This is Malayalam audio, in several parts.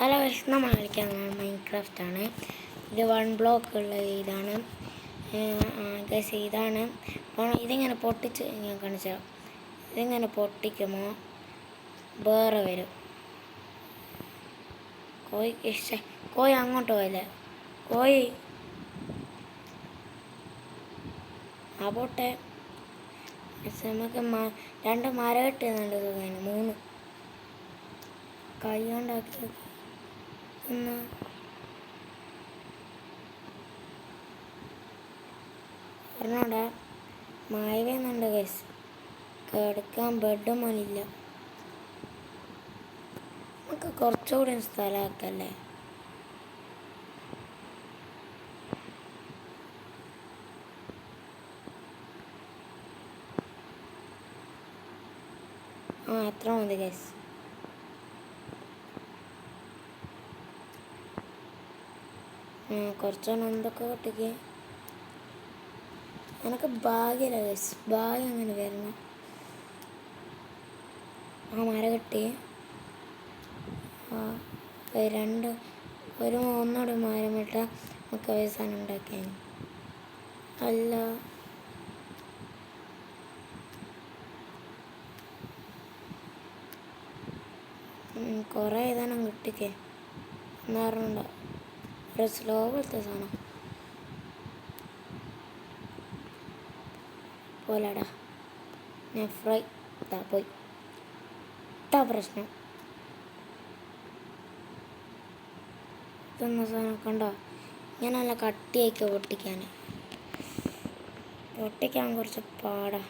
ഹലോ ഗൈസ്, നമ്മൾ കളിക്കാൻ മൈൻക്രാഫ്റ്റ് ആണ്. ഇത് 1 ബ്ലോക്ക് ഉള്ള ഇതാണ് ഗൈസ്. ഇതാണ് ഇതിങ്ങനെ പൊട്ടിച്ച് ഞാൻ കാണിച്ചാൽ ഇതിങ്ങനെ പൊട്ടിക്കുമ്പോൾ വേറെ വരും. കോഴി അങ്ങോട്ട് പോയല്ലേ, കോഴി ആ പോട്ടെ. നമുക്ക് 2 മരം കിട്ടുന്നുണ്ട്, 3 കൈ കൊണ്ടാക്കി പറഞ്ഞോടാ. മായ വരുന്നുണ്ട് ഗൈസ്, കിടക്കാൻ ബെഡും മണില്ല. നമുക്ക് കുറച്ചുകൂടി സ്ഥലമാക്കല്ലേ. അത്ര മതി ഗൈസ്. കുറച്ചോണം എന്തൊക്കെ കിട്ടിക്ക്. എനിക്ക് ഭാഗ്യമില്ല ഗൈസ്, ഭാഗ്യം അങ്ങനെ വരണം. മരം കിട്ടി. ഒന്നുകൂടി മരം ഇട്ടാൽ നമുക്ക് അവസാനം ഉണ്ടാക്കാൻ. അല്ല കുറേ ഇതാനും കിട്ടിക്കേ എന്ന് പറഞ്ഞുണ്ടോ. ഒരു സ്ലോ പോലത്തെ സാധനം പോലെടാ. ഞാൻ ഫ്രൈ പോയി പ്രശ്നം. ഇതൊന്ന സാധനം കണ്ടോ, ഞാൻ നല്ല കട്ടിയായിക്കോ പൊട്ടിക്കാൻ കുറച്ച് പാടാ.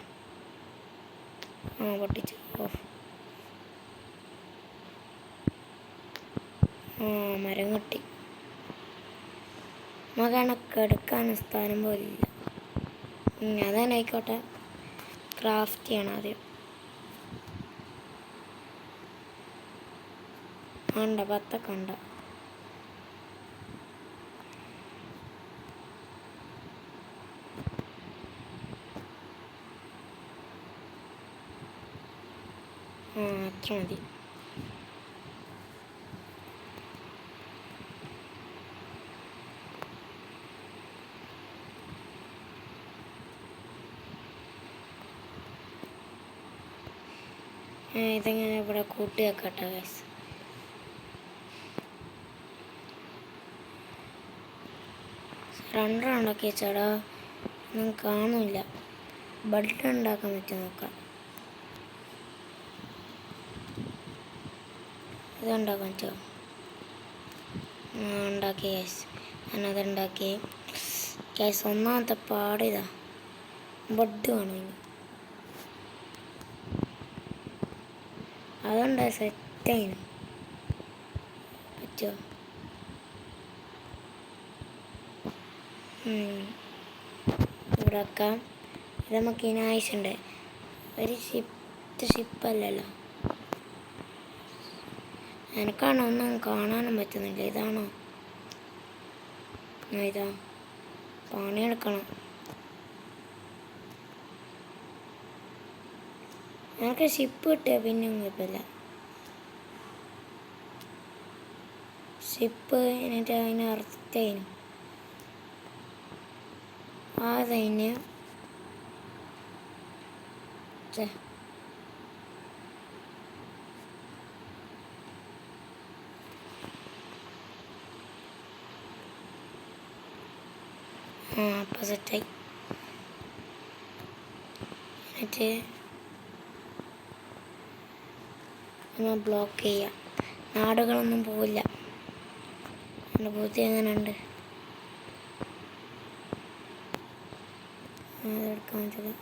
പൊട്ടിച്ചു. മരം കിട്ടി. മകണക്ക് എടുക്കാൻ സ്ഥലം പോലില്ല. അതന്നെ ആയിക്കോട്ടെ, ക്രാഫ്റ്റ് ചെയ്യണം ആദ്യം. കണ്ട 10 കണ്ട. അത്ര മതി. ഇതെങ്ങനെ ഇവിടെ കൂട്ടി വെക്കട്ടെ ഗൈസ്. രണ്ടെണ്ണം ഉണ്ടാക്കി വെച്ചാടാ, ഒന്നും കാണില്ല. ബഡ് ഉണ്ടാക്കാൻ പറ്റും നോക്കാം. ഇതുണ്ടാക്കാൻ പറ്റുമോ? ഉണ്ടാക്കി ഗൈസ്, ഞാനതുണ്ടാക്കി ഗൈസ്. ഒന്നാമത്തെ പാടിതാ, ബഡ് വേണം ഇനി. അതുകൊണ്ട് സെറ്റായിന് പറ്റുമോ? ഇവിടെ വെക്കാം. ഇത് നമുക്ക് ഇനി ആവശ്യമുണ്ട്. ഒരു ഷിപ്പല്ലല്ലോ. എനിക്കാണോ ഒന്നും കാണാനും പറ്റുന്നില്ല. ഇതാണോ? ഇതാ പണിയെടുക്കണം. എനിക്ക് ഷിപ്പ് കിട്ടിയ പിന്നെ കുഴപ്പമില്ല. ഷിപ്പ് എന്നിട്ട് അതിന് അർത്ഥത്തേനും അതതിന് അപ്പം സെറ്റായി. എന്നിട്ട് ബ്ലോക്ക് ചെയ്യാം. നാടുകളൊന്നും പോവില്ല. എൻ്റെ ബുദ്ധി എങ്ങനെയുണ്ട്? അതെടുക്കാൻ പറ്റില്ല.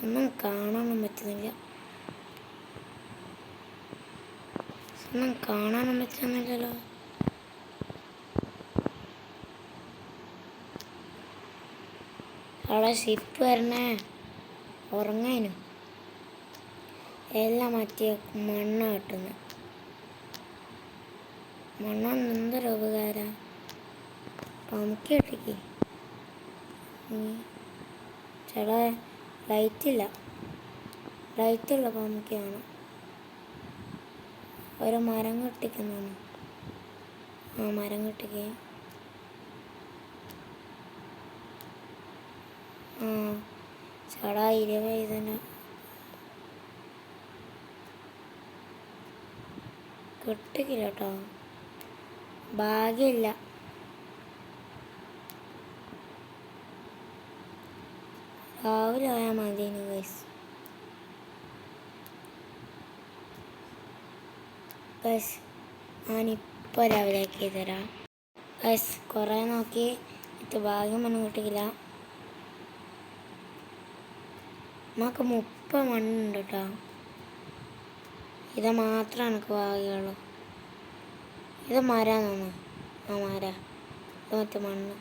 ഒന്നും കാണാനും പറ്റുന്നില്ലല്ലോ. അവിടെ ഷിപ്പ് വരണേ, ഉറങ്ങാനും എല്ലാം മാറ്റിയ മണ്ണ കിട്ടുന്നു. മണ്ണൊന്നും എന്തൊരു ഉപകാരം. നമുക്ക് കിട്ടിക്ക്. ചേട്ടാ ലൈറ്റില്ല. ലൈറ്റുള്ള പാമ്പൊക്കെയാണ്. ഒരു മരം കെട്ടിക്കുന്നു. ആ മരം കെട്ടിക്ക്. ആ ചടാ 20 തന്നെ കിട്ടിക്കില്ല കേട്ടോ, ഭാഗ്യമില്ല. രാവിലെ ആയാൽ മതിന് ഗൈസ്. ഗൈസ് ഞാനിപ്പോൾ രാവിലെ ആക്കി തരാം ഗൈസ്. കുറേ നോക്കി ഇത് ഭാഗ്യമൊന്നും കിട്ടിയില്ല. നമുക്ക് 30 മണ്ണുണ്ട് കേട്ടോ. ഇത് മാത്രം എനിക്ക് ഭാഗ്യമുള്ളൂ. ഇത് മരാന്ന്. ആ മര ഇത് മറ്റേ മണ്ണ്.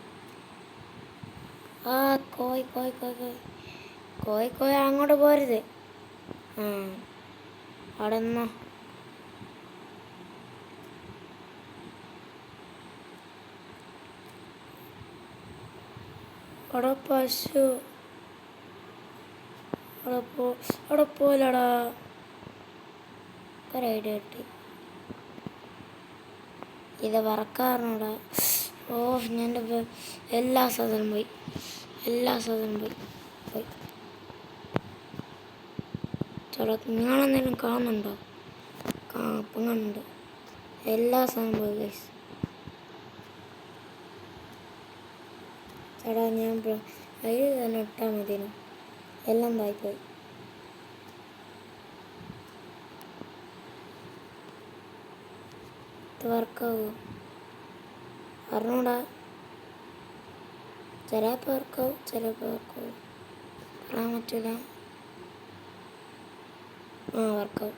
ആ കോയി കോയി കോയി കോയി കോയി കോയി അങ്ങോട്ട് പോരുത്. ആ അവിടെ നിന്നോ. അവിടെ പശു അവിടെ പോലടാ. ഒരു ഐഡിയ കിട്ടി. ഇത് വറക്കാറുണ്ടോ? ഓ ഞാൻ എല്ലാ സാധനം പോയി. ചേട്ടാ നിങ്ങളെന്തെങ്കിലും കാണുന്നുണ്ടോ? അപ്പം കണ്ട് എല്ലാ സാധനം പോയി ഗൈസ്. ചേട്ടാ ഞാൻ അതിൽ തന്നെ ഇട്ടാൽ മതിയോ? എല്ലാം തായിപ്പോയി. ഇത് വർക്കാവോ അറിഞ്ഞൂടാ. ചിലപ്പോൾ വർക്കാവും, ചിലപ്പോൾ വർക്കാവും, പറയാൻ പറ്റില്ല. ആ വർക്കാവും.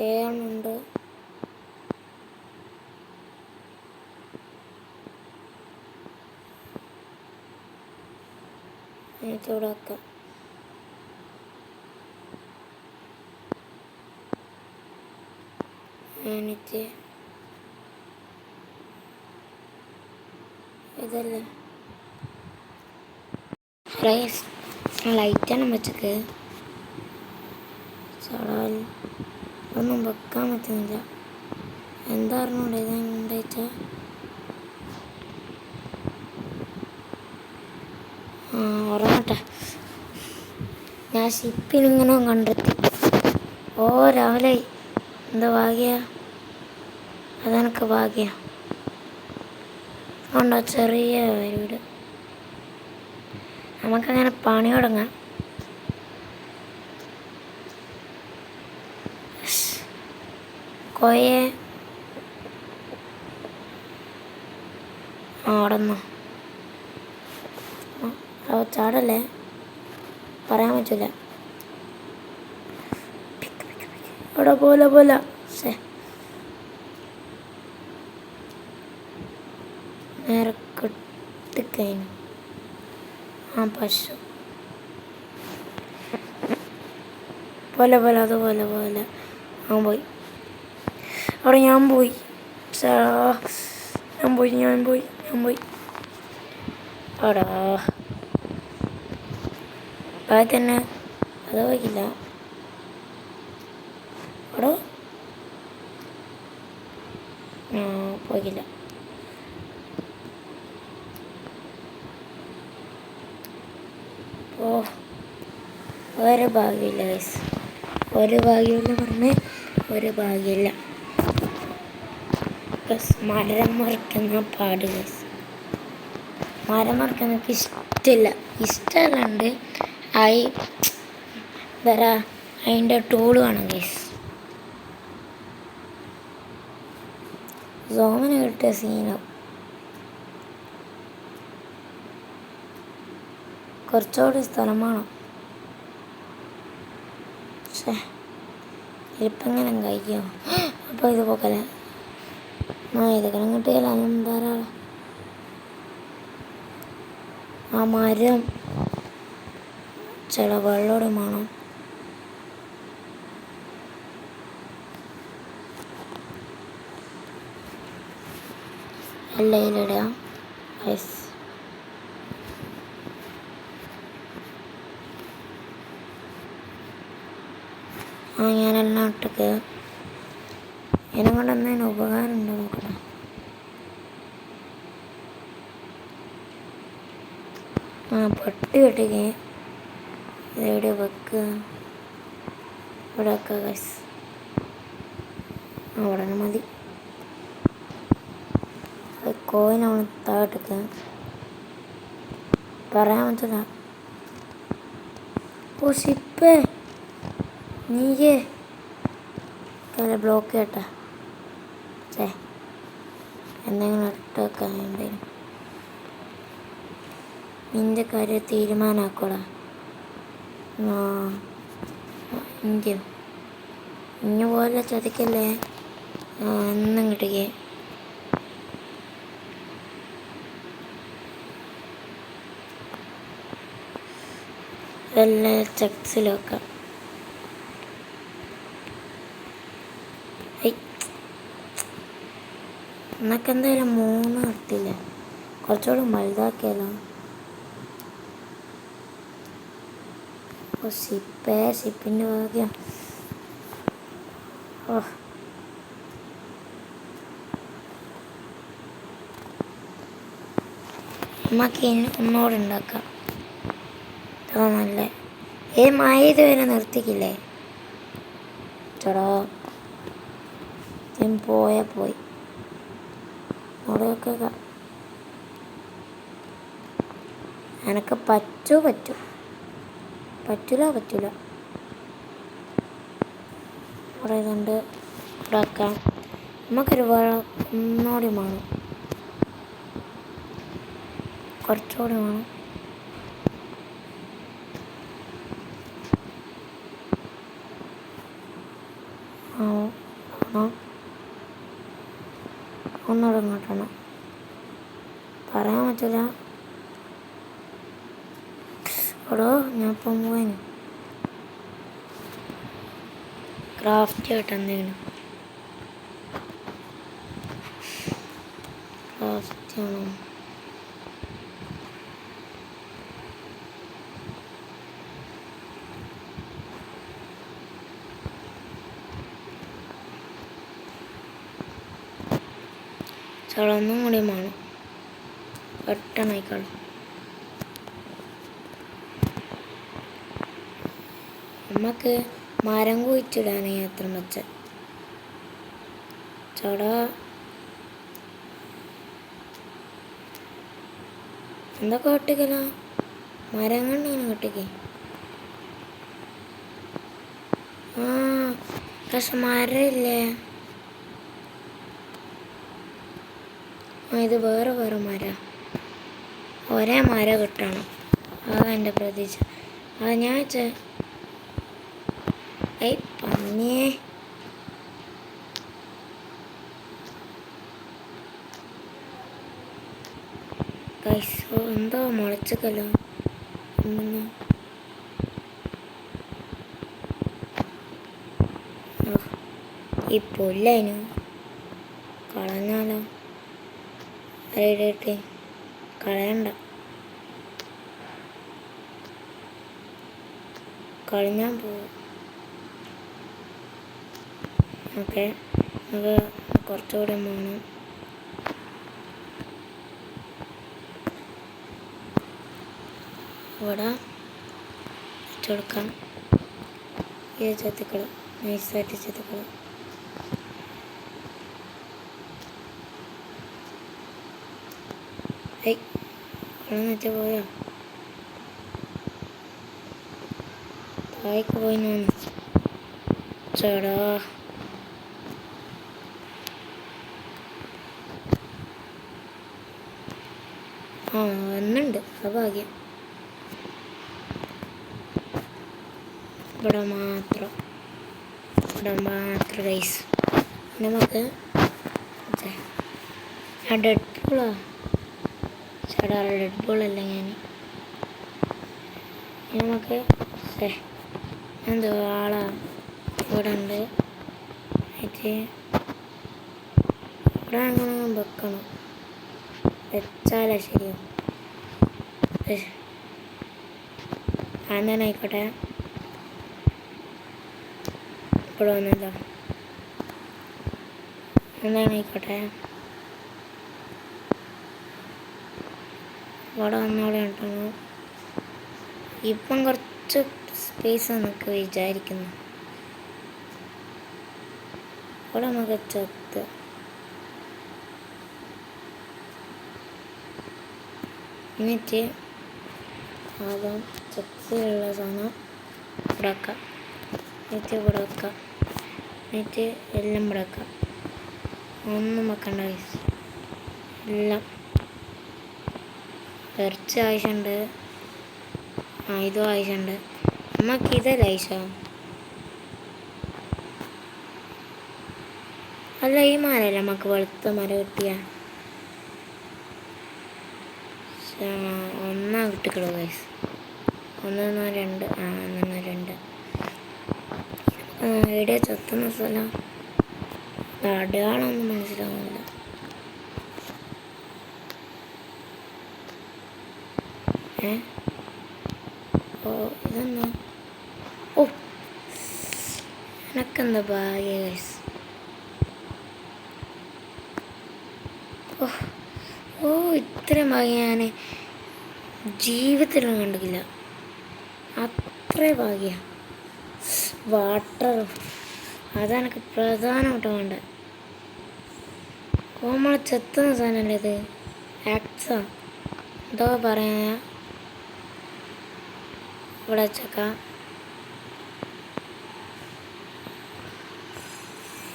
ഏഴുണ്ട്. ചൂടാക്കാം. എന്നിട്ട് ഇതല്ലേ റൈസ് ലൈറ്റാണ് വെച്ചത്. ചടാൽ ഒന്നും വെക്കാൻ പറ്റുന്നില്ല. എന്താ പറഞ്ഞൂടെ ഇതെന്താ വെച്ചാൽ ഉറങ്ങട്ടെ. ഞാൻ ഷിപ്പിനിങ്ങനെ കണ്ടെത്തി. ഓ രാവിലെ എന്താ ഭാഗ്യ, അതെനിക്ക് ഭാഗ്യ. അതുകൊണ്ടാ ചെറിയ വീട്. നമുക്കങ്ങനെ പണി തുടങ്ങാം. കോയെ അവിടെ നിന്നോ. ചാടല്ലേ, പറയാൻ പറ്റില്ല. അവിടെ പോലെ ശേ നേരെ കെട്ടിക്കഴിഞ്ഞു. ആ പശു പോലെ അതുപോലെ ഞാൻ പോയി. അവിടെ ഞാൻ പോയി. അവിടെ അത് തന്നെ അത് പോയില്ല. അവിടെ പോയില്ല. ഓ ഒരു ഭാഗ്യമില്ല ഗൈസ്, ഒരു ഭാഗ്യമില്ല പറഞ്ഞ് ഒരു ഭാഗ്യമില്ല. മരം മറിക്കുന്ന പാട് ഗൈസ്. മരം മറിക്കാൻ എനിക്ക് ഇഷ്ടമല്ലാണ്ട് അതിൻ്റെ ടൂള് വേണം ഗൈസ്. സോമന് കിട്ടിയ സീനാവും. കുറച്ചുകൂടി സ്ഥലം വേണം. പക്ഷേ ഇപ്പം എങ്ങനെ കഴിക്കും? അപ്പോൾ ഇത് പോക്കല്ലേ ഇതൊക്കെ കിട്ടിയാൽ ധാരാളം. ആ മരം ചില വെള്ളോടെ വേണം. എല്ലാം ഇടാം. ഞാനെല്ലാം ഇട്ടൊക്കെ എന്നെ കൊണ്ട് എന്തെങ്കിലും ഉപകാരം ഉണ്ടോ നോക്കട്ടെ. പെട്ടി കെട്ടിക്കേ ഇതെവിടെ വെക്കുക? ഇവിടെ വെക്കുക ഗൈസ്. അവിടെ മതി. കോയിനാണ് താഴെട്ടൊക്കെ പറയാൻ പറ്റില്ല. ഓ ഷിപ്പേ നീയേ ബ്ലോക്ക് കേട്ടാ എന്തെങ്കിലും ഇട്ട് വെക്കാൻ വേണ്ടി നിന്റെ കാര്യം തീരുമാനമാക്കോടാ. ഇന്ത്യ ഇഞ്ഞ പോലെ ചതിക്കല്ലേ. എന്നും കിട്ടിക്കേ. ഇതെല്ലാം ചെക്സിൽ വെക്കാം. എന്നൊക്കെ എന്തായാലും 3 കിട്ടില്ല. കുറച്ചുകൂടി വലുതാക്കിയാലോ. ഷിപ്പിൻ്റെ ഭാഗ്യം. നമുക്ക് ഒന്നുകൂടെ ഉണ്ടാക്കാം. നല്ല മഴ വരെ നിർത്തിക്കില്ലേ ചേടാ. പോയി അവിടെയൊക്കെ എനക്ക് പറ്റൂല. ഇവിടെ ഇതുണ്ട്. ഇവിടെ വെക്കാം. നമുക്കൊരു ഒന്നുകൂടി വേണം. കുറച്ചുകൂടി വേണം. ഒന്നുകൂടെ ഇങ്ങോട്ടാണ് പറയാൻ പറ്റില്ല. എടോ ഞാൻ ഇപ്പം പോയിന് ക്രാഫ്റ്റ് ആയിട്ട് എന്തെങ്കിലും ക്രാഫ്റ്റ് ആണോ? ചളൊന്നും കൂടി വേണം. പെട്ടെന്നായിക്കോളും. നമുക്ക് മരം കുഴിച്ചിടാനേ എത്ര മെച്ച ചട. എന്തൊക്കെ കെട്ടിക്കല മരം കണ്ടിങ്ങനെ കെട്ടിക്കേ. പക്ഷെ മരമില്ലേ. ഇത് വേറെ മരം. ഒരേ മരം കിട്ടണം. അതാണ് എൻ്റെ പ്രതീക്ഷ. ഞാൻ പന്നിയേ എന്തോ മുളച്ചക്കല്ലോ. ഈ പുല്ലതിന് കളഞ്ഞാലോ. അതിട്ട് കളയണ്ട. കളഞ്ഞാൽ പോകും. ഓക്കെ നമുക്ക് കുറച്ചുകൂടെ വേണം. ഇവിടെ വെച്ചെടുക്കാം. ഇത് ചെത്തിക്കളും നൈസായിട്ട് ചെത്തിക്കളും. വെച്ച് പോയോ? താഴേക്ക് പോയി നോന്ന് ചേടാ. വന്നുണ്ട്. ആ ഭാഗ്യം. ഇവിടെ മാത്രം ഗൈസ്. നമുക്ക് ഡെഡ് ബോളാ ചേടാ. ഡെഡ് ബോളല്ല നമുക്ക് എന്തോ ആളാ ഇവിടെ ഉണ്ട്. ഇവിടെ അങ്ങനെ വെക്കണം. വെച്ചാലേ ശരിയോ. അങ്ങനെ ആയിക്കോട്ടെ. ഇവിടെ വന്നല്ലോ. എന്താണ് ആയിക്കോട്ടെ, ഇവിടെ വന്നോടെ ഉണ്ടോ. ഇപ്പം കുറച്ച് സ്പേസ് എന്നൊക്കെ വിചാരിക്കുന്നു. ഇവിടെ നമുക്ക് ചത്ത് എന്നിട്ട് ആദ്യം ചത്തിലുള്ള സാധനം ഇവിടെ വെക്കാം. എന്നിട്ട് ഇവിടെ വെക്കാം. എന്നിട്ട് എല്ലാം ഇവിടെ വെക്കാം. ഒന്നും വെക്കണ്ട ഗൈസ്. എല്ലാം ഇറച്ചി ആവശ്യമുണ്ട്. ഇതും ആവശ്യമുണ്ട്. നമുക്ക് ഇതല്ല ആവശ്യം. അല്ല, ഈ മരമല്ല നമുക്ക് വെളുത്ത മരം കിട്ടിയ. ഒന്നാ കിട്ടിക്കളൂ ഗൈസ്. 1 2 1 2. എവിടെയാ ചത്തുന്ന സ്ഥലം? അടയാളമൊന്നും മനസ്സിലാവുന്നില്ല. ഇതെന്നാ? എനക്കെന്താ ഭാഗ്യ ഗൈസ്. ഇത്രയും ഭാഗ്യം ഞാൻ ജീവിതത്തിലും കണ്ടില്ല. അത്ര ഭാഗ്യ. വാട്ടർ അതെനിക്ക് പ്രധാനമായിട്ടും വേണ്ട. നമ്മളെ ചെത്തുന്ന സാധനമല്ലേ ഇത്? ആക്സാ എന്തോ പറയാ. ഇവിടെ വെച്ചേക്കാം.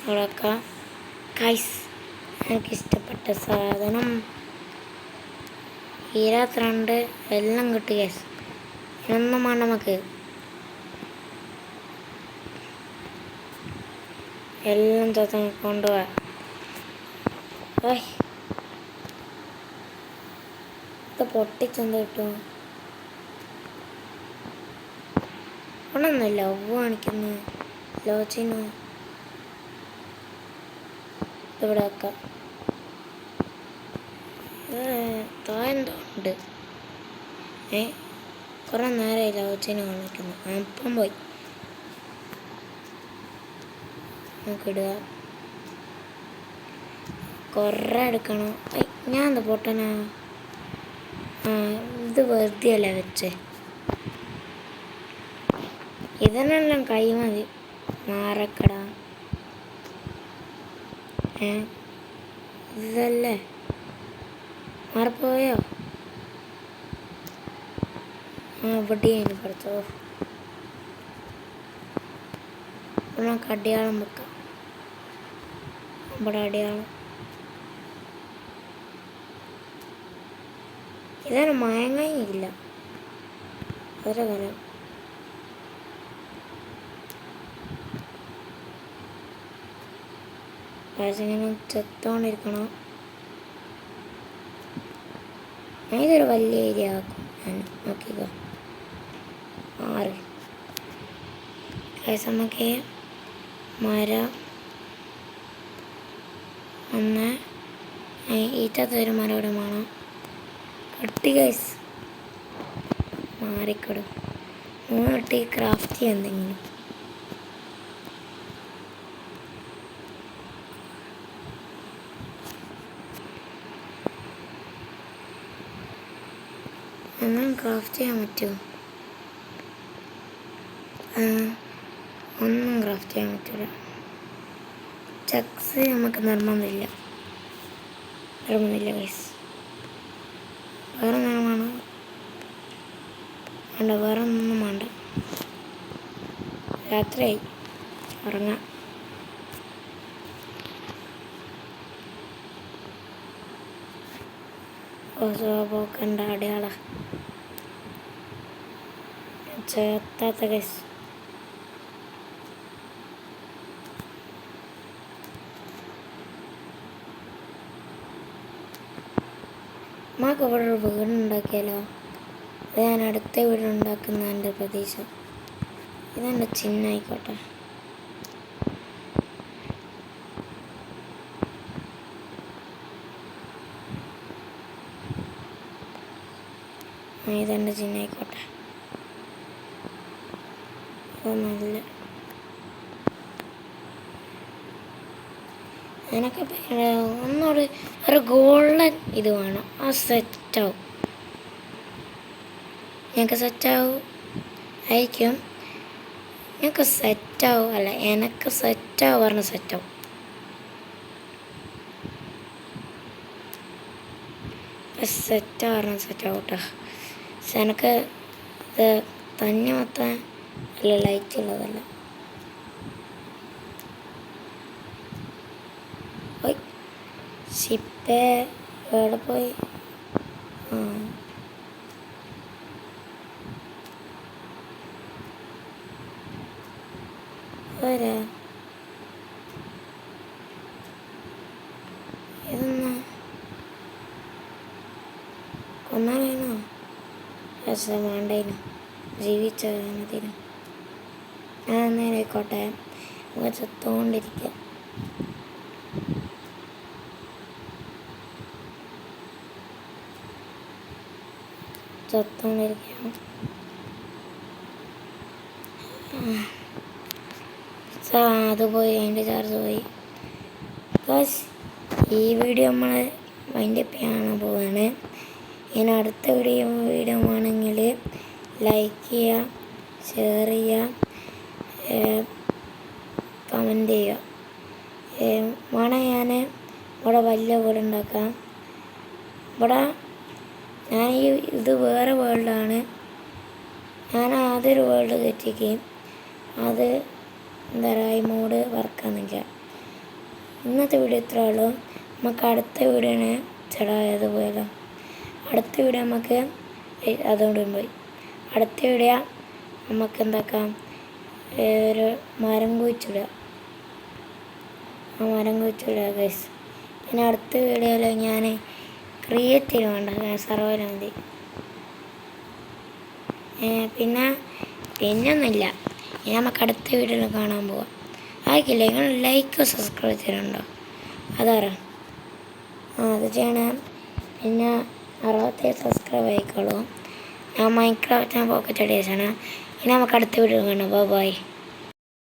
ഇവിടെ വെക്കാം. കൈസ് എനിക്കിഷ്ടപ്പെട്ട സാധനം 22 എല്ലാം കിട്ടി ഗൈസ്. ഇതൊന്നും വേണ്ട നമുക്ക്. എല്ലാം ചത്ത കൊണ്ടുപോവാ. ഇത് പൊട്ടിച്ചെന്ത് കിട്ടും? ഒന്നൊന്നുമില്ല. കാണിക്കുന്നു ലോച്ചിനു. ഇവിടെ വെക്കാം. താഴെന്തോ ഉണ്ട്. കുറേ നേരമായി ലോച്ചിന് കാണിക്കുന്നു. അപ്പം പോയി. നമുക്കിടുക. കുറേ എടുക്കണം. ഞാൻ എന്താ പൊട്ടനാ? ഇത് വെറുതെ അല്ലേ വെച്ചേ. ഇതിനെല്ലാം കൈ മതി. മാറക്കട ഇതല്ലേ മാറിപ്പോയോ? ഇവിടെയാണ് പഠിച്ചോ. നമുക്ക് അടയാളം വെക്കാം. ഇവിടെ അടയാളം. ഇതാണ് മയങ്ങയില്ല. ഒരു കലം. ഇങ്ങനെ ചെത്തോണ്ടിരിക്കണം. ഇതൊരു വലിയ ഏരിയ ആക്കും ഞാൻ. നോക്കിക്കോ. 6 നമുക്ക് മരം 1 ഈറ്റത്തൊരു മരം ഇവിടെ വേണം. കട്ടി ഗൈസ് മാറിക്കൊടും. 3 കട്ടി ക്രാഫ്റ്റ് ചെയ്യാൻ എന്തെങ്കിലും. ഒന്നും ക്രാഫ്റ്റ് ചെയ്യാൻ പറ്റുമോ? ഒന്നും ക്രാഫ്റ്റ് ചെയ്യാൻ പറ്റില്ല. ചക്സ് നമുക്ക് നിർബന്ധമില്ല ഗൈസ്. വേറെ നിറമാണ് വേണ്ട. വേറെ ഒന്നും വേണ്ട. രാത്രിയായി, ഉറങ്ങാം. പോക്കണ്ട അടയാള ചേർത്താത്ത ഗൈസ്. നമുക്ക് ഇവിടെ ഒരു വീടുണ്ടാക്കിയാലോ? അത് ഞാൻ അടുത്ത വീടുണ്ടാക്കുന്ന എൻ്റെ പ്രതീക്ഷ. ഇതെൻ്റെ ചിഹ്നമായിക്കോട്ടെ. ഇതെൻ്റെ ചിഹ്നമായിക്കോട്ടെ. അത് നല്ല എനിക്ക് ഒന്നുകൂടി ഒരു ഗോൾഡൻ ഇത് വേണം. ആ സെറ്റാവും. ഞങ്ങൾക്ക് സെറ്റാവും ആയിരിക്കും. ഞങ്ങൾക്ക് സെറ്റാവും അല്ല എനിക്ക് സെറ്റാവും പറഞ്ഞ സെറ്റാവും. സെറ്റാവും സെറ്റാവും കേട്ടോ. പക്ഷെ എനിക്ക് ഇത് തന്നെ മൊത്തം അല്ല ലൈറ്റ് ഉള്ളതല്ല. ഷിപ്പേ എവിടെ പോയി? വരാ ഇതൊന്ന് കൊന്നാലേനോ? രസം വേണ്ടേനു ജീവിച്ചതിനും. ഞാൻ നേരെ ആയിക്കോട്ടെ. ചത്തോണ്ടിരിക്കുക. ചത്തോണ്ടിരിക്കുകയാണ്. അത് പോയി, അതിൻ്റെ ചാർജ് പോയി. ഈ വീഡിയോ നമ്മൾ വൈൻഡപ്പ് ചെയ്യാൻ പോവാണ്. ഇനി അടുത്ത വീഡിയോ ആണെങ്കിൽ ലൈക്ക് ചെയ്യുക, ഷെയർ ചെയ്യുക, കമൻറ്റ് ചെയ്യുക. വേണം ഞാൻ ഇവിടെ വലിയ വീട് ഉണ്ടാക്കാം. ഇവിടെ ഞാൻ ഇത് വേറെ വേൾഡാണ്. ഞാൻ അതൊരു വേൾഡ് കയറ്റിക്കുകയും അത് എന്താ പറയുക ഈ മോഡ് വർക്കാൻ നിൽക്കുക. ഇന്നത്തെ വീഡിയോ ഇത്രേ ഉള്ളൂ. നമുക്ക് അടുത്ത വീഡിയോനെ ചെടായതുപോലെ അടുത്ത വീഡിയോ നമുക്ക് അതുകൊണ്ടും പോയി. അടുത്ത വീഡിയോ നമുക്ക് എന്താക്കാം, ഒരു മരം കുഴിച്ചിടുക. ആ മരം കുഴിച്ചിടുക ഗൈസ്. ഇനി അടുത്ത വീഡിയോയിൽ ഞാൻ ക്രിയേറ്റീവ് വേണ്ട, ഞാൻ സർവൈവൽ മതി. പിന്നൊന്നുമില്ല. ഇനി നമുക്ക് അടുത്ത വീഡിയോയിൽ കാണാൻ പോവാം. ആയിക്കില്ല, നിങ്ങൾ ലൈക്ക് സബ്സ്ക്രൈബ് ചെയ്തിട്ടുണ്ടോ? അതാരാ? അത് ചെയ്യണം. പിന്നെ 67 സബ്സ്ക്രൈബ് ആയിക്കോളൂ. ഞാൻ മൈൻക്രാഫ്റ്റ് പോക്കറ്റ് അടിയാണ്. ഇനി നമുക്ക് അടുത്ത വീഡിയോ കാണാം. ബൈ.